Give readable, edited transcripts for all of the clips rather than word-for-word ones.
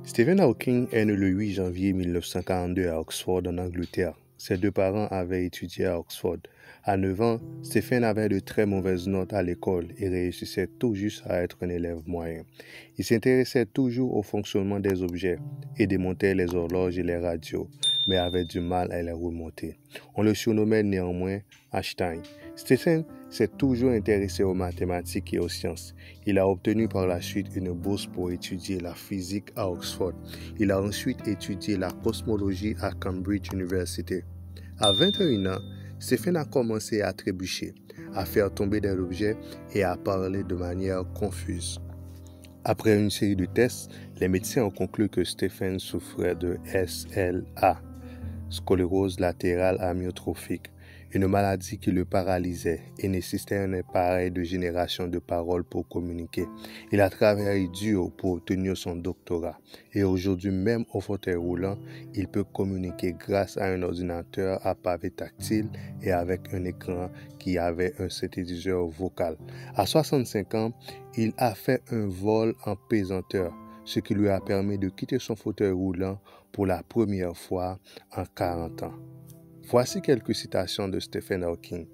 Stephen Hawking est né le 8 janvier 1942 à Oxford, en Angleterre. Ses deux parents avaient étudié à Oxford. À 9 ans, Stephen avait de très mauvaises notes à l'école et réussissait tout juste à être un élève moyen. Il s'intéressait toujours au fonctionnement des objets et démontait les horloges et les radios, mais avait du mal à les remonter. On le surnommait néanmoins Einstein. Stephen s'est toujours intéressé aux mathématiques et aux sciences. Il a obtenu par la suite une bourse pour étudier la physique à Oxford. Il a ensuite étudié la cosmologie à Cambridge University. À 21 ans, Stephen a commencé à trébucher, à faire tomber des objets et à parler de manière confuse. Après une série de tests, les médecins ont conclu que Stephen souffrait de SLA, sclérose latérale amyotrophique, une maladie qui le paralysait et nécessitait un appareil de génération de paroles pour communiquer. Il a travaillé dur pour obtenir son doctorat et aujourd'hui, même au fauteuil roulant, il peut communiquer grâce à un ordinateur à pavé tactile et avec un écran qui avait un synthétiseur vocal. À 65 ans, il a fait un vol en pesanteur, ce qui lui a permis de quitter son fauteuil roulant pour la première fois en 40 ans. Voici quelques citations de Stephen Hawking.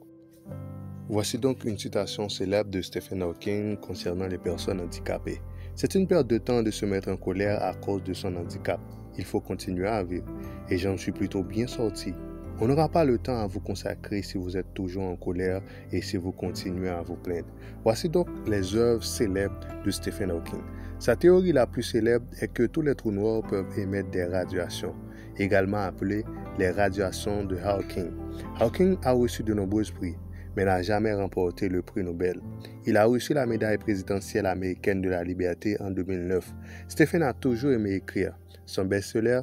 Voici donc une citation célèbre de Stephen Hawking concernant les personnes handicapées. C'est une perte de temps de se mettre en colère à cause de son handicap. Il faut continuer à vivre et j'en suis plutôt bien sorti. On n'aura pas le temps à vous consacrer si vous êtes toujours en colère et si vous continuez à vous plaindre. Voici donc les œuvres célèbres de Stephen Hawking. Sa théorie la plus célèbre est que tous les trous noirs peuvent émettre des radiations, également appelées les radiations de Hawking. Hawking a reçu de nombreux prix, mais n'a jamais remporté le prix Nobel. Il a reçu la médaille présidentielle américaine de la liberté en 2009. Stephen a toujours aimé écrire. Son best-seller,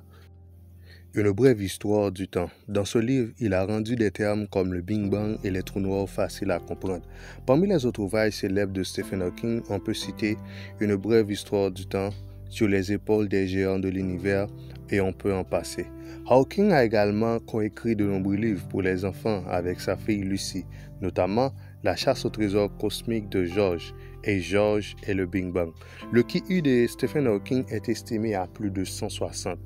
Une brève histoire du temps. Dans ce livre, il a rendu des termes comme le Big Bang et les trous noirs faciles à comprendre. Parmi les autres ouvrages célèbres de Stephen Hawking, on peut citer Une brève histoire du temps, Sur les épaules des géants de l'univers, et on peut en passer. Hawking a également coécrit de nombreux livres pour les enfants avec sa fille Lucy, notamment La chasse au trésor cosmique de George et George et le Big Bang. Le QI de Stephen Hawking est estimé à plus de 160.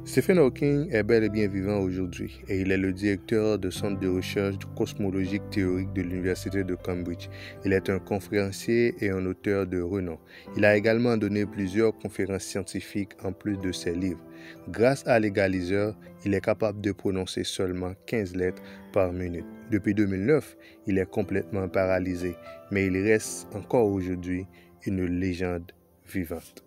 Stephen Hawking est bel et bien vivant aujourd'hui et il est le directeur du Centre de recherche cosmologique théorique de l'Université de Cambridge. Il est un conférencier et un auteur de renom. Il a également donné plusieurs conférences scientifiques en plus de ses livres. Grâce à l'égaliseur, il est capable de prononcer seulement 15 lettres par minute. Depuis 2009, il est complètement paralysé, mais il reste encore aujourd'hui une légende vivante.